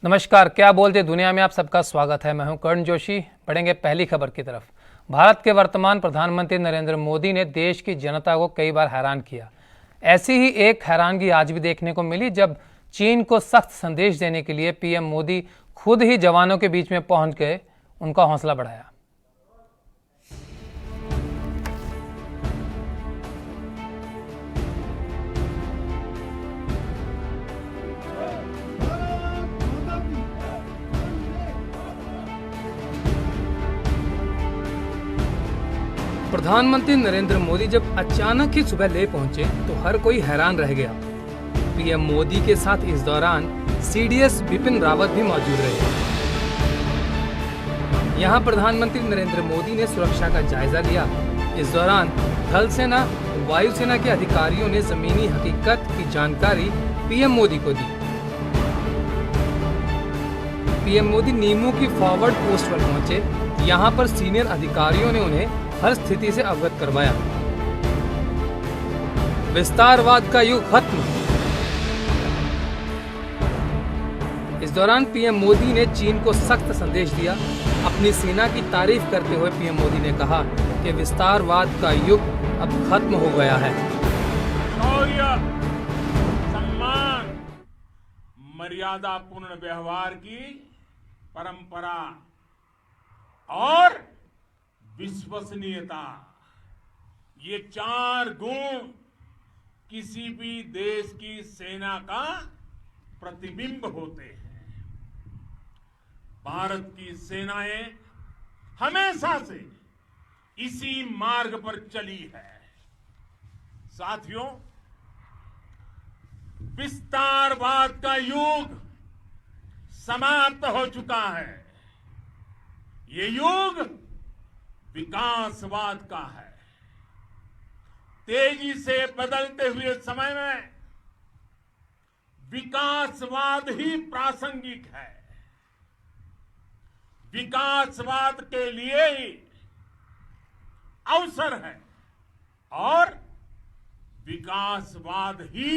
नमस्कार, क्या बोलते दुनिया में आप सबका स्वागत है। मैं हूं कर्ण जोशी। बढ़ेंगे पहली खबर की तरफ। भारत के वर्तमान प्रधानमंत्री नरेंद्र मोदी ने देश की जनता को कई बार हैरान किया। ऐसी ही एक हैरानगी आज भी देखने को मिली जब चीन को सख्त संदेश देने के लिए पीएम मोदी खुद ही जवानों के बीच में पहुंच गए, उनका हौसला बढ़ाया। प्रधानमंत्री नरेंद्र मोदी जब अचानक ही सुबह ले पहुंचे तो हर कोई हैरान रह गया। पीएम मोदी के साथ इस दौरान सीडीएस बिपिन रावत भी मौजूद रहे। यहां प्रधानमंत्री नरेंद्र मोदी ने सुरक्षा का जायजा लिया। इस दौरान थल सेना, वायुसेना के अधिकारियों ने जमीनी हकीकत की जानकारी पीएम मोदी को दी। पीएम मोदी नीमू की फॉरवर्ड पोस्ट पर पहुंचे। यहां पर सीनियर अधिकारियों ने उन्हें हर स्थिति से अवगत करवाया। विस्तारवाद का युग खत्म। इस दौरान पीएम मोदी ने चीन को सख्त संदेश दिया। अपनी सेना की तारीफ करते हुए पीएम मोदी ने कहा कि विस्तारवाद का युग अब खत्म हो गया है। शौर्य, सम्मान, मर्यादापूर्ण व्यवहार की परंपरा और विश्वसनीयता, ये चार गुण किसी भी देश की सेना का प्रतिबिंब होते हैं। भारत की सेनाएं हमेशा से इसी मार्ग पर चली है। साथियों, विस्तारवाद का युग समाप्त हो चुका है। ये युग विकासवाद का है। तेजी से बदलते हुए समय में विकासवाद ही प्रासंगिक है। विकासवाद के लिए ही अवसर है और विकासवाद ही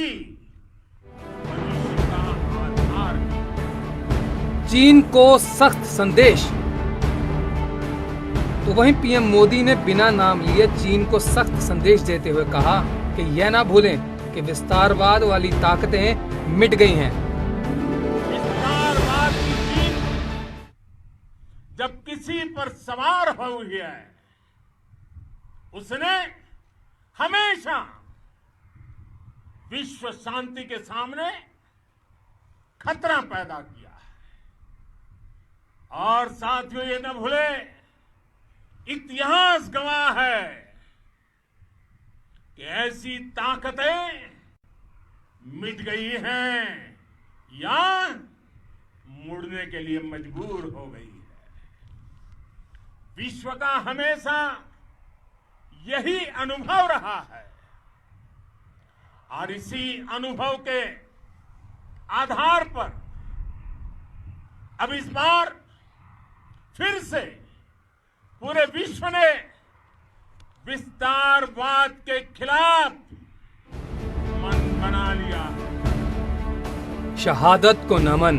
भविष्य का आधार है। चीन को सख्त संदेश। तो वहीं पीएम मोदी ने बिना नाम लिए चीन को सख्त संदेश देते हुए कहा कि यह ना भूलें कि विस्तारवाद वाली ताकतें मिट गई हैं। विस्तारवाद की चीन जब किसी पर सवार हुई है, उसने हमेशा विश्व शांति के सामने खतरा पैदा किया है। और साथियों, ये न भूले, इतिहास गवाह है कि ऐसी ताकतें मिट गई हैं या मुड़ने के लिए मजबूर हो गई है। विश्व का हमेशा यही अनुभव रहा है और इसी अनुभव के आधार पर अब इस बार फिर से पूरे विश्व ने विस्तारवाद के खिलाफ मन बना लिया। शहादत को नमन।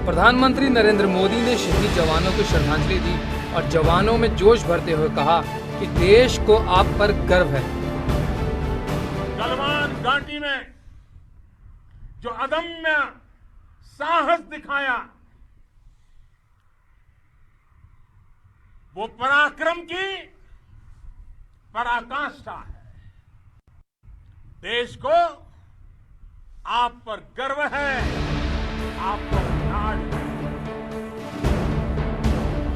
प्रधानमंत्री नरेंद्र मोदी ने शहीद जवानों को श्रद्धांजलि दी और जवानों में जोश भरते हुए कहा कि देश को आप पर गर्व है। गलवान घाटी में जो अदम्य साहस दिखाया, वो पराक्रम की पराकाष्ठा है। देश को आप पर गर्व है, आप पर नाज है।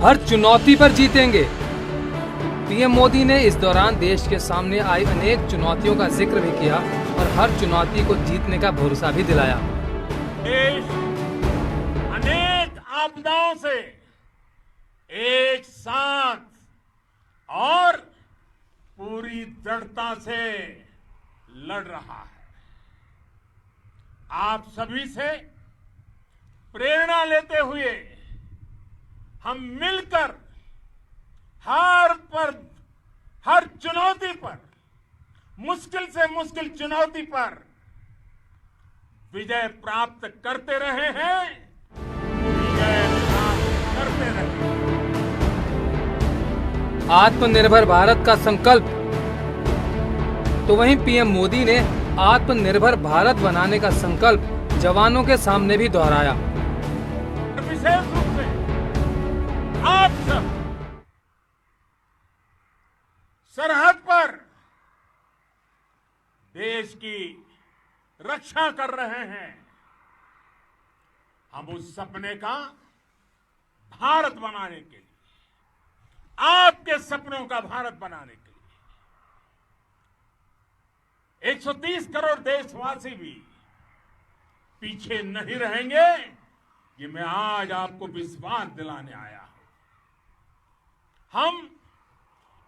हर चुनौती पर जीतेंगे। पीएम मोदी ने इस दौरान देश के सामने आई अनेक चुनौतियों का जिक्र भी किया और हर चुनौती को जीतने का भरोसा भी दिलाया। देश अनेक आपदाओं से एक साथ और पूरी दृढ़ता से लड़ रहा है। आप सभी से प्रेरणा लेते हुए हम मिलकर हर चुनौती पर, मुश्किल से मुश्किल चुनौती पर विजय प्राप्त करते रहे हैं, विजय प्राप्त करते रहे। आत्मनिर्भर भारत का संकल्प। तो वहीं पीएम मोदी ने आत्मनिर्भर भारत बनाने का संकल्प जवानों के सामने भी दोहराया। विशेष रूप से आप सब सरहद पर देश की रक्षा कर रहे हैं। हम उस सपने का भारत बनाने के लिए, आपके सपनों का भारत बनाने के लिए 130 करोड़ देशवासी भी पीछे नहीं रहेंगे, ये मैं आज आपको विश्वास दिलाने आया हूं। हम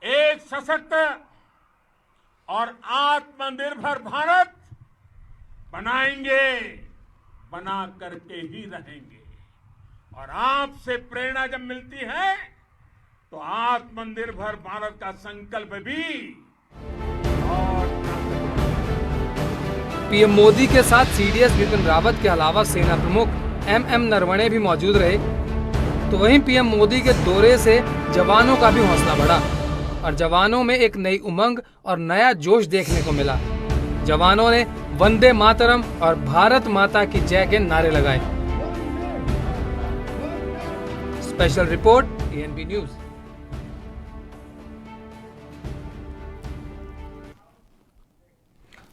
एक सशक्त और आत्मनिर्भर भारत बनाएंगे, बना करके ही रहेंगे। और आपसे प्रेरणा जब मिलती है तो आत्मनिर्भर भारत का संकल्प भी और पीएम मोदी के साथ सीडीएस बिपिन रावत के अलावा सेना प्रमुख एमएम नरवणे भी मौजूद रहे। तो वहीं पीएम मोदी के दौरे से जवानों का भी हौसला बढ़ा और जवानों में एक नई उमंग और नया जोश देखने को मिला। जवानों ने वंदे मातरम और भारत माता की जय के नारे लगाए। Special report ANB news.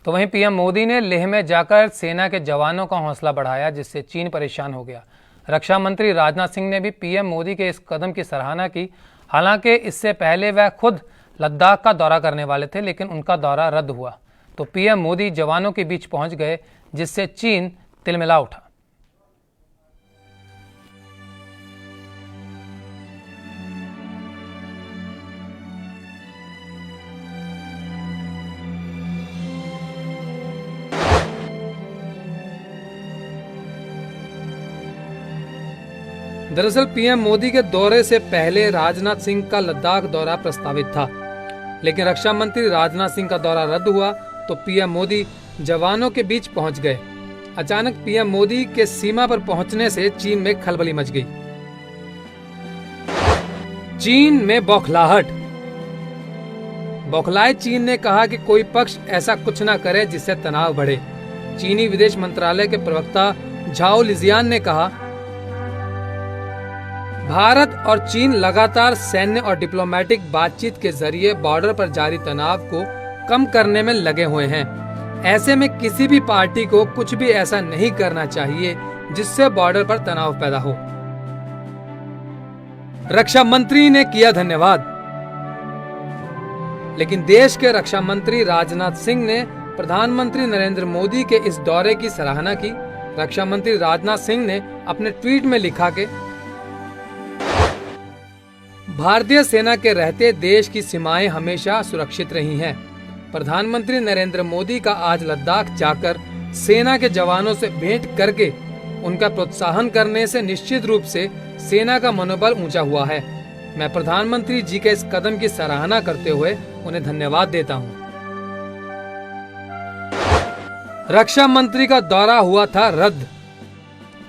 तो वहीं पीएम मोदी ने लेह में जाकर सेना के जवानों का हौसला बढ़ाया, जिससे चीन परेशान हो गया। रक्षा मंत्री राजनाथ सिंह ने भी पीएम मोदी के इस कदम की सराहना की। हालांकि इससे पहले वह खुद लद्दाख का दौरा करने वाले थे, लेकिन उनका दौरा रद्द हुआ। तो पीएम मोदी जवानों के बीच पहुंच गए, जिससे चीन तिलमिला उठा। दरअसल पीएम मोदी के दौरे से पहले राजनाथ सिंह का लद्दाख दौरा प्रस्तावित था, लेकिन रक्षा मंत्री राजनाथ सिंह का दौरा रद्द हुआ तो पीएम मोदी जवानों के बीच पहुंच गए। अचानक पीएम मोदी के सीमा पर पहुंचने से चीन में खलबली मच गई। चीन में बौखलाहट। बौखलाए चीन ने कहा कि कोई पक्ष ऐसा कुछ न करे जिससे तनाव बढ़े। चीनी विदेश मंत्रालय के प्रवक्ता झाओ लिजियान ने कहा, भारत और चीन लगातार सैन्य और डिप्लोमेटिक बातचीत के जरिए बॉर्डर पर जारी तनाव को कम करने में लगे हुए हैं। ऐसे में किसी भी पार्टी को कुछ भी ऐसा नहीं करना चाहिए जिससे बॉर्डर पर तनाव पैदा हो। रक्षा मंत्री ने किया धन्यवाद। लेकिन देश के रक्षा मंत्री राजनाथ सिंह ने प्रधानमंत्री नरेंद्र मोदी के इस दौरे की सराहना की। रक्षा मंत्री राजनाथ सिंह ने अपने ट्वीट में लिखा कि भारतीय सेना के रहते देश की सीमाएं हमेशा सुरक्षित रही हैं। प्रधानमंत्री नरेंद्र मोदी का आज लद्दाख जाकर सेना के जवानों से भेंट करके उनका प्रोत्साहन करने से निश्चित रूप से सेना का मनोबल ऊंचा हुआ है। मैं प्रधानमंत्री जी के इस कदम की सराहना करते हुए उन्हें धन्यवाद देता हूं। रक्षा मंत्री का दौरा हुआ था रद्द।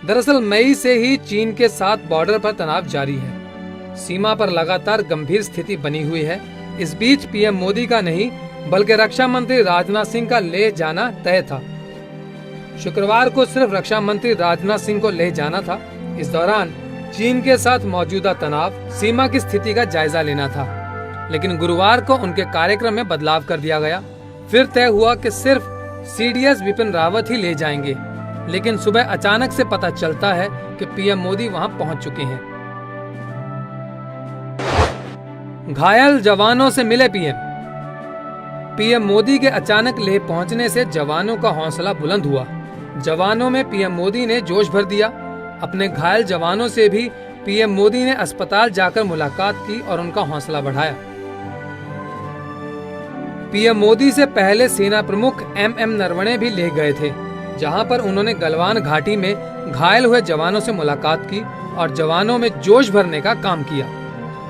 दरअसल मई से ही चीन के साथ बॉर्डर पर तनाव जारी है। सीमा पर लगातार गंभीर स्थिति बनी हुई है। इस बीच पीएम मोदी का नहीं बल्कि रक्षा मंत्री राजनाथ सिंह का लेह जाना तय था। शुक्रवार को सिर्फ रक्षा मंत्री राजनाथ सिंह को लेह जाना था। इस दौरान चीन के साथ मौजूदा तनाव, सीमा की स्थिति का जायजा लेना था, लेकिन गुरुवार को उनके कार्यक्रम में बदलाव कर दिया गया। फिर तय हुआ कि सिर्फ सीडीएस बिपिन रावत ही ले जाएंगे, लेकिन सुबह अचानक से पता चलता है कि पीएम मोदी वहां पहुंच चुके हैं। घायल जवानों से मिले पीएम मोदी के अचानक लेह पहुंचने से जवानों का हौसला बुलंद हुआ। जवानों में पीएम मोदी ने जोश भर दिया। अपने घायल जवानों से भी पीएम मोदी ने अस्पताल जाकर मुलाकात की और उनका हौसला बढ़ाया। पीएम मोदी से पहले सेना प्रमुख एमएम नरवणे भी लेह गए थे, जहां पर उन्होंने गलवान घाटी में घायल हुए जवानों से मुलाकात की और जवानों में जोश भरने का काम किया।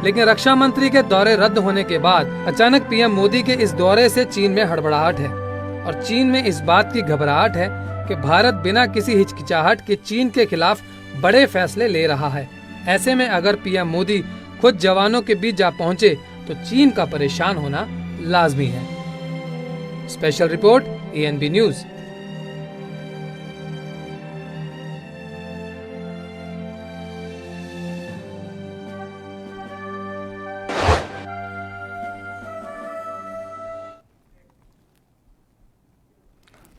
लेकिन रक्षा मंत्री के दौरे रद्द होने के बाद अचानक पीएम मोदी के इस दौरे से चीन में हड़बड़ाहट है और चीन में इस बात की घबराहट है कि कि भारत बिना किसी हिचकिचाहट के चीन के खिलाफ बड़े फैसले ले रहा है। ऐसे में अगर पीएम मोदी खुद जवानों के बीच जा पहुंचे तो चीन का परेशान होना लाजमी है। Special report ANB news.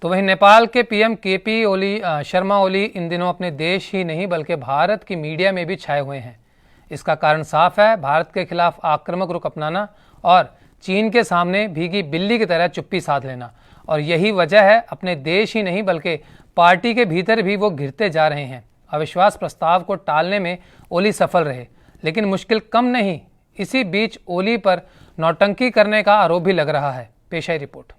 तो वहीं नेपाल के पीएम KP शर्मा ओली इन दिनों अपने देश ही नहीं बल्कि भारत की मीडिया में भी छाए हुए हैं। इसका कारण साफ है, भारत के खिलाफ आक्रामक रुख अपनाना और चीन के सामने भीगी बिल्ली की तरह चुप्पी साध लेना। और यही वजह है अपने देश ही नहीं बल्कि पार्टी के भीतर भी वो घिरते जा रहे हैं। अविश्वास प्रस्ताव को टालने में ओली सफल रहे, लेकिन मुश्किल कम नहीं। इसी बीच ओली पर नौटंकी करने का आरोप भी लग रहा है। पेश है रिपोर्ट।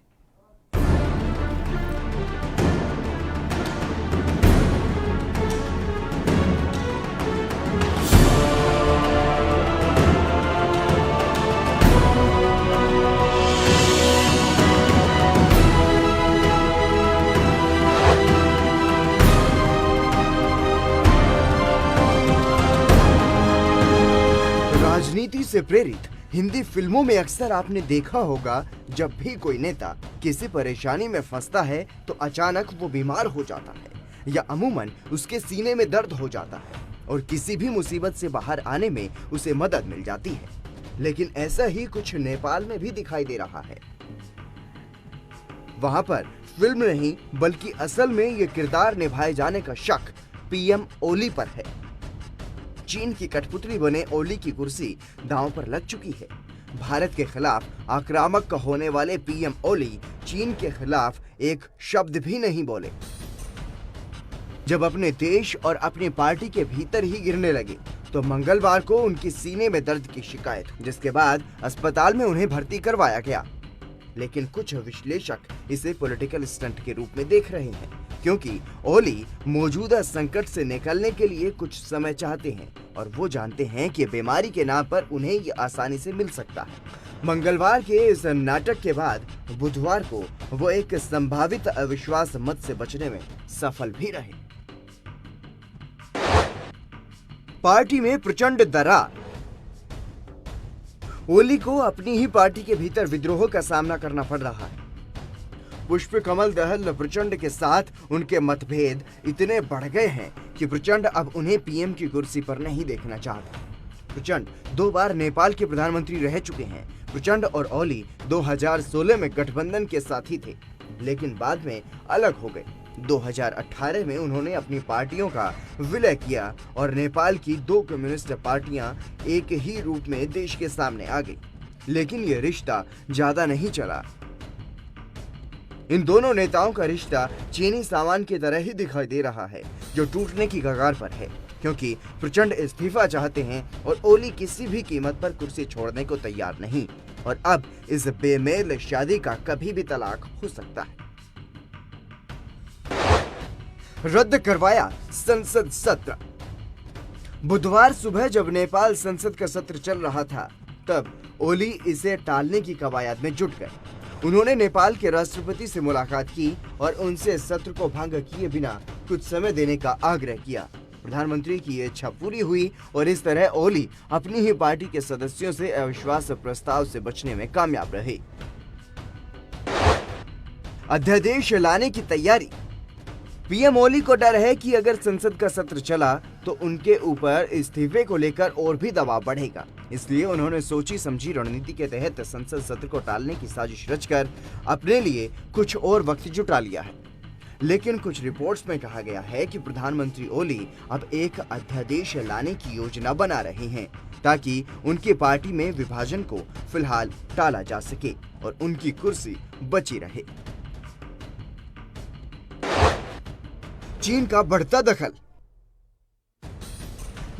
राजनीति से प्रेरित हिंदी फिल्मों में अक्सर आपने देखा होगा, जब भी कोई नेता किसी परेशानी में फंसता है तो अचानक वो बीमार हो जाता है या अमूमन उसके सीने में दर्द हो जाता है और किसी भी मुसीबत से बाहर आने में उसे मदद मिल जाती है। लेकिन ऐसा ही कुछ नेपाल में भी दिखाई दे रहा है। वहां पर फिल्म नहीं बल्कि असल में ये किरदार निभाए जाने का शक पीएम ओली पर है। चीन की कठपुतली बने ओली की कुर्सी दांव पर लग चुकी है। भारत के खिलाफ आक्रामक होने वाले पीएम ओली चीन के खिलाफ एक शब्द भी नहीं बोले। जब अपने देश और अपनी पार्टी के भीतर ही गिरने लगे तो मंगलवार को उनकी सीने में दर्द की शिकायत, जिसके बाद अस्पताल में उन्हें भर्ती करवाया गया। लेकिन कुछ विश्लेषक इसे पॉलिटिकल स्टंट के रूप में देख रहे हैं, क्योंकि ओली मौजूदा संकट से निकलने के लिए कुछ समय चाहते हैं और वो जानते हैं कि बीमारी के नाम पर उन्हें ये आसानी से मिल सकता है। मंगलवार के इस नाटक के बाद बुधवार को वो एक संभावित अविश्वास मत से बचने में सफल भी रहे। पार्टी में प्रचंड दरार। ओली को अपनी ही पार्टी के भीतर विद्रोह का सामना करना पड़ रहा है। पुष्प कमल दहल प्रचंड के साथ उनके मतभेद इतने बढ़ गए हैं कि प्रचंड अब उन्हें पीएम की कुर्सी पर नहीं देखना चाहते। प्रचंड 2 बार नेपाल के प्रधानमंत्री रह चुके हैं। प्रचंड और ओली 2016 में गठबंधन के साथी थे, लेकिन बाद में अलग हो गए। 2018 में उन्होंने अपनी पार्टियों का विलय किया और नेपाल की 2 कम्युनिस्ट पार्टियां एक ही रूप में देश के सामने आ गई। लेकिन ये रिश्ता ज्यादा नहीं चला। इन दोनों नेताओं का रिश्ता चीनी सामान की तरह ही दिखाई दे रहा है, जो टूटने की कगार पर है, क्योंकि प्रचंड इस्तीफा चाहते हैं और ओली किसी भी कीमत पर कुर्सी छोड़ने को तैयार नहीं। और अब इस बेमेल शादी का कभी भी तलाक हो सकता है। रद्द करवाया संसद सत्र। बुधवार सुबह जब नेपाल संसद का सत्र चल रहा था, तब ओली इसे टालने की कवायद में जुट गए। उन्होंने नेपाल के राष्ट्रपति से मुलाकात की और उनसे सत्र को भंग किए बिना कुछ समय देने का आग्रह किया। प्रधानमंत्री की ये इच्छा पूरी हुई और इस तरह ओली अपनी ही पार्टी के सदस्यों से अविश्वास प्रस्ताव से बचने में कामयाब रहे। अध्यादेश लाने की तैयारी। पीएम ओली को डर है कि अगर संसद का सत्र चला तो उनके ऊपर इस्तीफे को लेकर और भी दबाव बढ़ेगा। इसलिए उन्होंने सोची समझी रणनीति के तहत संसद सत्र को टालने की साजिश रचकर अपने लिए कुछ और वक्त जुटा लिया है। लेकिन कुछ रिपोर्ट्स में कहा गया है कि प्रधानमंत्री ओली अब एक अध्यादेश लाने की योजना बना रहे हैं, ताकि उनकी पार्टी में विभाजन को फिलहाल टाला जा सके और उनकी कुर्सी बची रहे। चीन का बढ़ता दखल।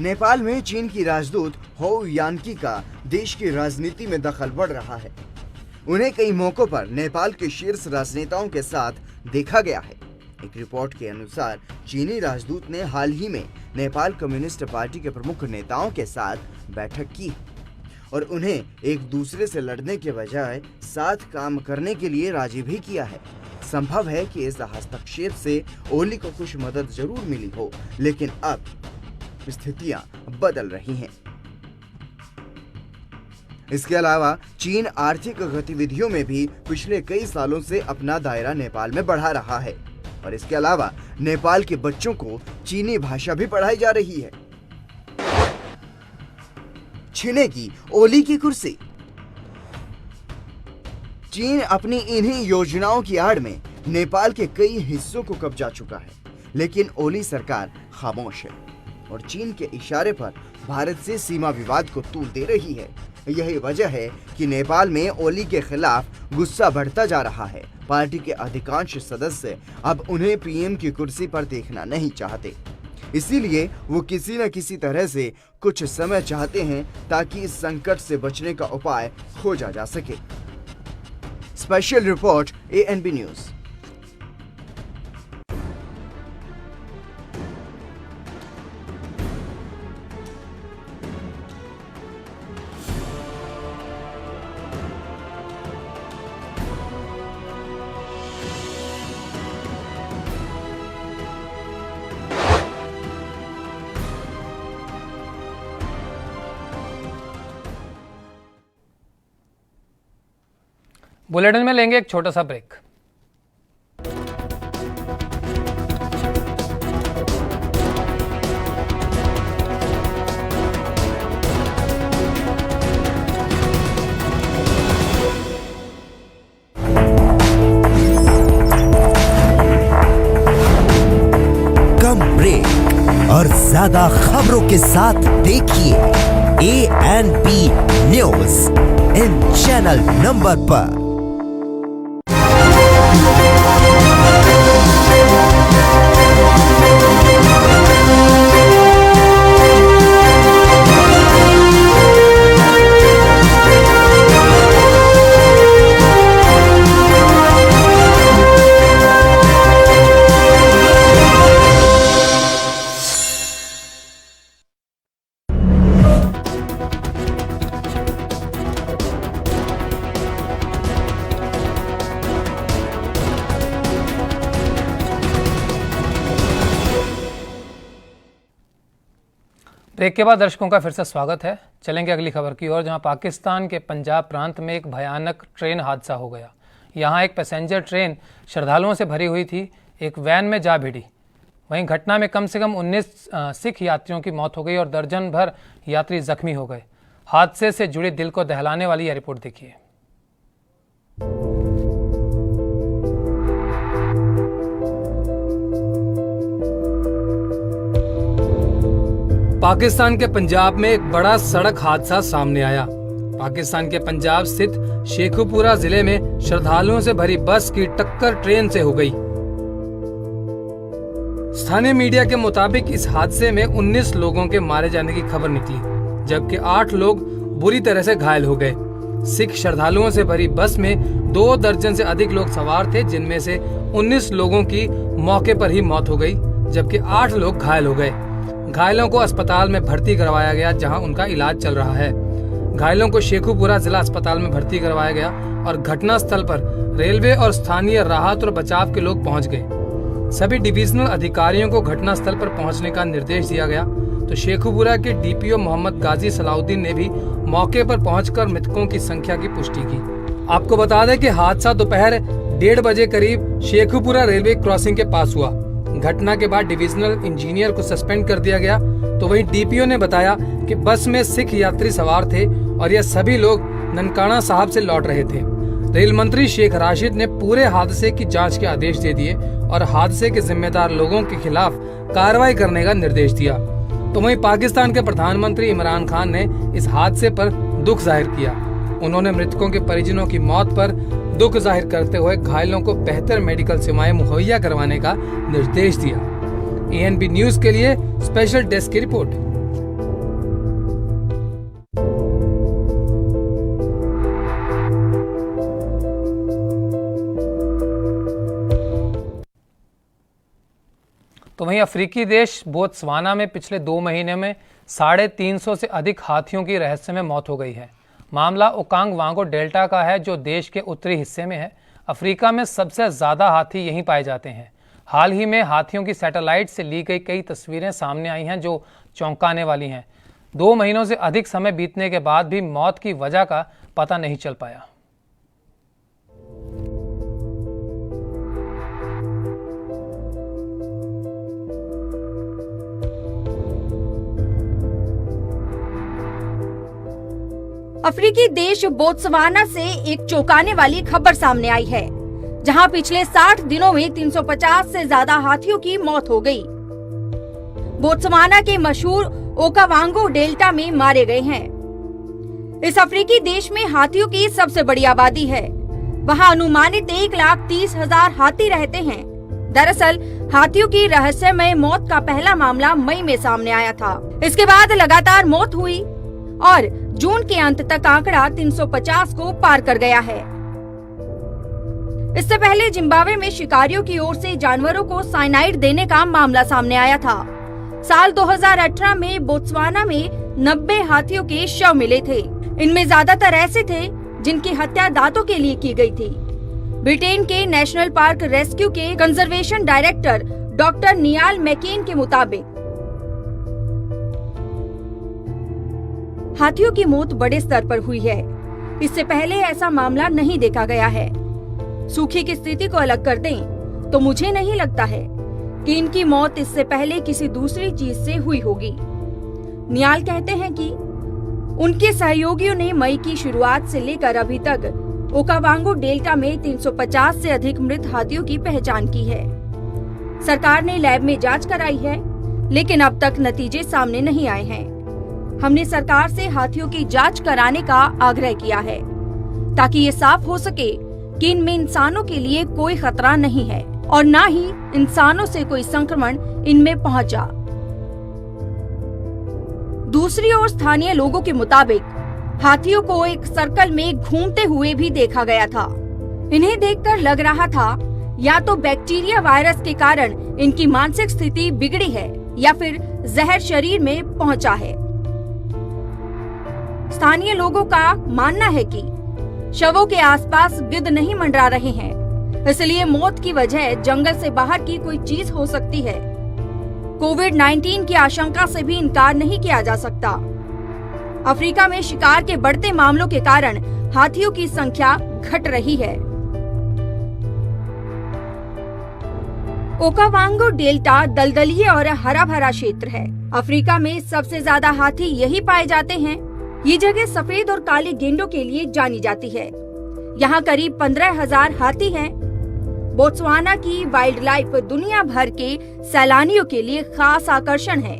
नेपाल में चीन की राजदूत हो यानकी का देश की राजनीति में दखल बढ़ रहा है। उन्हें कई मौकों पर नेपाल के शीर्ष राजनेताओं के साथ देखा गया है। एक रिपोर्ट के अनुसार चीनी राजदूत ने हाल ही में नेपाल कम्युनिस्ट पार्टी के प्रमुख नेताओं के साथ बैठक की और उन्हें एक दूसरे से लड़ने के बजाय साथ काम करने के लिए राजी भी किया है। संभव है कि इस हस्तक्षेप से ओली को कुछ मदद जरूर मिली हो, लेकिन अब स्थितियां बदल रही हैं। इसके अलावा चीन आर्थिक गतिविधियों में भी पिछले कई सालों से अपना दायरा नेपाल में बढ़ा रहा है और इसके अलावा नेपाल के बच्चों को चीनी भाषा भी पढ़ाई जा रही है। छिनेगी ओली की कुर्सी। चीन अपनी इन्हीं योजनाओं की आड़ में नेपाल के कई हिस्सों को कब्जा चुका है, लेकिन ओली सरकार खामोश है और चीन के इशारे पर भारत से सीमा विवाद को तूल दे रही है। यही वजह है कि नेपाल में ओली के खिलाफ गुस्सा बढ़ता जा रहा है। पार्टी के अधिकांश सदस्य अब उन्हें पीएम की कुर्सी पर देखना नहीं चाहते, इसीलिए वो किसी न किसी तरह से कुछ समय चाहते हैं ताकि इस संकट से बचने का उपाय खोजा जा सके। Special report ANB news. Bulletin में लेंगे एक छोटा सा ब्रेक। कम ब्रेक और ज्यादा खबरों के साथ देखिए ANB news in channel number पर। ब्रेक के बाद दर्शकों का फिर से स्वागत है। चलेंगे अगली खबर की ओर, जहां पाकिस्तान के पंजाब प्रांत में एक भयानक ट्रेन हादसा हो गया। यहां एक पैसेंजर ट्रेन श्रद्धालुओं से भरी हुई थी, एक वैन में जा भिड़ी। वहीं घटना में कम से कम 19 सिख यात्रियों की मौत हो गई और दर्जन भर यात्री जख्मी हो गए। हादसे से जुड़ी दिल को दहलाने वाली यह रिपोर्ट देखिए। पाकिस्तान के पंजाब में एक बड़ा सड़क हादसा सामने आया। पाकिस्तान के पंजाब स्थित शेखुपुरा जिले में श्रद्धालुओं से भरी बस की टक्कर ट्रेन से हो गई। स्थानीय मीडिया के मुताबिक इस हादसे में 19 लोगों के मारे जाने की खबर निकली, जबकि 8 लोग बुरी तरह से घायल हो गए। सिख श्रद्धालुओं से भरी बस में 2 दर्जन से अधिक लोग सवार थे, जिनमें से 19 लोगों की मौके पर ही मौत हो गई, जबकि 8 लोग घायल हो गए। घायलों को अस्पताल में भर्ती करवाया गया, जहां उनका इलाज चल रहा है। घायलों को शेखुपुरा जिला अस्पताल में भर्ती करवाया गया और घटना स्थल पर रेलवे और स्थानीय राहत और बचाव के लोग पहुंच गए। सभी डिविजनल अधिकारियों को घटना स्थल पर पहुंचने का निर्देश दिया गया। तो शेखुपुरा के DPO मोहम्मद गाजी सलाउद्दीन ने भी मौके पर पहुंचकर मृतकों की संख्या की पुष्टि की। आपको बता दें कि हादसा दोपहर 1:30 बजे करीब शेखुपुरा रेलवे क्रॉसिंग के पास हुआ। घटना के बाद डिविजनल इंजीनियर को सस्पेंड कर दिया गया। तो वहीं DPO ने बताया कि बस में सिख यात्री सवार थे और यह सभी लोग ननकाना साहब से लौट रहे थे। रेल मंत्री शेख राशिद ने पूरे हादसे की जांच के आदेश दे दिए और हादसे के जिम्मेदार लोगों के खिलाफ कार्रवाई करने का निर्देश दिया। तो वहीं पाकिस्तान के प्रधानमंत्री इमरान खान ने इस हादसे पर दुख जाहिर किया। उन्होंने मृतकों के परिजनों की मौत पर दुख जाहिर करते हुए घायलों को बेहतर मेडिकल सेवाएं मुहैया करवाने का निर्देश दिया। ANB न्यूज के लिए स्पेशल डेस्क की रिपोर्ट। तो वहीं अफ्रीकी देश बोत्सवाना में पिछले 2 महीने में 350 से अधिक हाथियों की रहस्यमय मौत हो गई है। मामला ओकांग वांगो डेल्टा का है, जो देश के उत्तरी हिस्से में है। अफ्रीका में सबसे ज़्यादा हाथी यहीं पाए जाते हैं। हाल ही में हाथियों की सैटेलाइट से ली गई कई तस्वीरें सामने आई हैं जो चौंकाने वाली हैं। 2 महीनों से अधिक समय बीतने के बाद भी मौत की वजह का पता नहीं चल पाया। अफ्रीकी देश बोत्सवाना से एक चौंकाने वाली खबर सामने आई है, जहां पिछले 60 दिनों में 350 से ज्यादा हाथियों की मौत हो गई। बोत्सवाना के मशहूर ओकावांगो डेल्टा में मारे गए हैं। इस अफ्रीकी देश में हाथियों की सबसे बड़ी आबादी है। वहां अनुमानित 1,30,000 हाथी रहते हैं। दरअसल हाथियों की रहस्यमय मौत का पहला मामला मई में सामने आया था। इसके बाद लगातार मौत हुई और जून के अंत तक आंकड़ा 350 को पार कर गया है। इससे पहले जिम्बाब्वे में शिकारियों की ओर से जानवरों को साइनाइड देने का मामला सामने आया था। साल 2018 में बोत्सवाना में 90 हाथियों के शव मिले थे। इनमें ज्यादातर ऐसे थे जिनकी हत्या दांतों के लिए की गई थी। ब्रिटेन के नेशनल पार्क रेस्क्यू के कंजर्वेशन डायरेक्टर डॉक्टर नियाल मैकेन के मुताबिक हाथियों की मौत बड़े स्तर पर हुई है। इससे पहले ऐसा मामला नहीं देखा गया है। सूखे की स्थिति को अलग कर दें तो मुझे नहीं लगता है कि इनकी मौत इससे पहले किसी दूसरी चीज से हुई होगी। नियाल कहते हैं कि उनके सहयोगियों ने मई की शुरुआत से लेकर अभी तक ओकावांगो डेल्टा में 350 से अधिक मृत हाथियों की पहचान की है। सरकार ने लैब में जांच कराई है, लेकिन अब तक नतीजे सामने नहीं आए हैं। हमने सरकार से हाथियों की जांच कराने का आग्रह किया है ताकि ये साफ हो सके कि इनमें इंसानों के लिए कोई खतरा नहीं है और न ही इंसानों से कोई संक्रमण इनमें पहुंचा। दूसरी ओर स्थानीय लोगों के मुताबिक हाथियों को एक सर्कल में घूमते हुए भी देखा गया था। इन्हें देखकर लग रहा था या तो बैक्टीरिया वायरस के कारण इनकी मानसिक स्थिति बिगड़ी है या फिर जहर शरीर में पहुंचा है। स्थानीय लोगों का मानना है कि शवों के आसपास गिद्ध नहीं मंडरा रहे हैं, इसलिए मौत की वजह जंगल से बाहर की कोई चीज हो सकती है। कोविड-19 की आशंका से भी इनकार नहीं किया जा सकता। अफ्रीका में शिकार के बढ़ते मामलों के कारण हाथियों की संख्या घट रही है। ओकावांगो डेल्टा दलदली और हरा भरा क्षेत्र है। अफ्रीका में सबसे ज्यादा हाथी यही पाए जाते हैं। ये जगह सफेद और काले गेंडों के लिए जानी जाती है। यहाँ करीब 15,000 हाथी हैं। बोत्सवाना की वाइल्ड लाइफ दुनिया भर के सैलानियों के लिए खास आकर्षण है।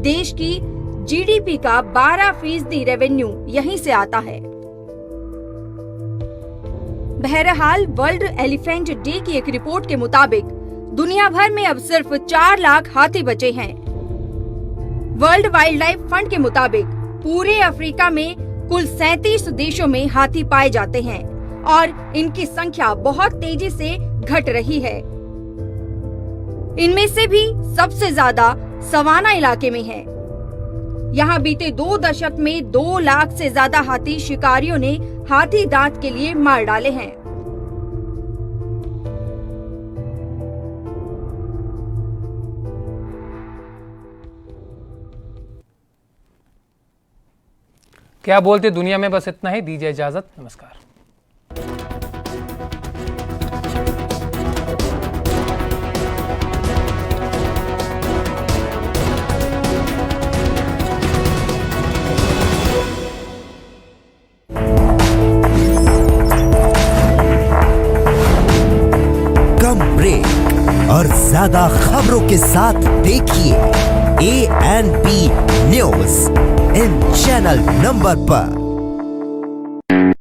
देश की जीडीपी का 12% रेवेन्यू यहीं से आता है। बहरहाल वर्ल्ड एलिफेंट डे की एक रिपोर्ट के मुताबिक दुनिया भर में अब सिर्फ 4 लाख हाथी बचे हैं। वर्ल्ड वाइल्ड लाइफ फंड के मुताबिक पूरे अफ्रीका में कुल 37 देशों में हाथी पाए जाते हैं और इनकी संख्या बहुत तेजी से घट रही है। इनमें से भी सबसे ज्यादा सवाना इलाके में है। यहाँ बीते 2 दशक में 2 लाख से ज्यादा हाथी शिकारियों ने हाथी दांत के लिए मार डाले हैं। क्या बोलते दुनिया में बस इतना ही। दीजिए इजाजत, नमस्कार। कम ब्रेक और ज्यादा खबरों के साथ देखिए ANP न्यूज़ इन चैनल नंबर पर।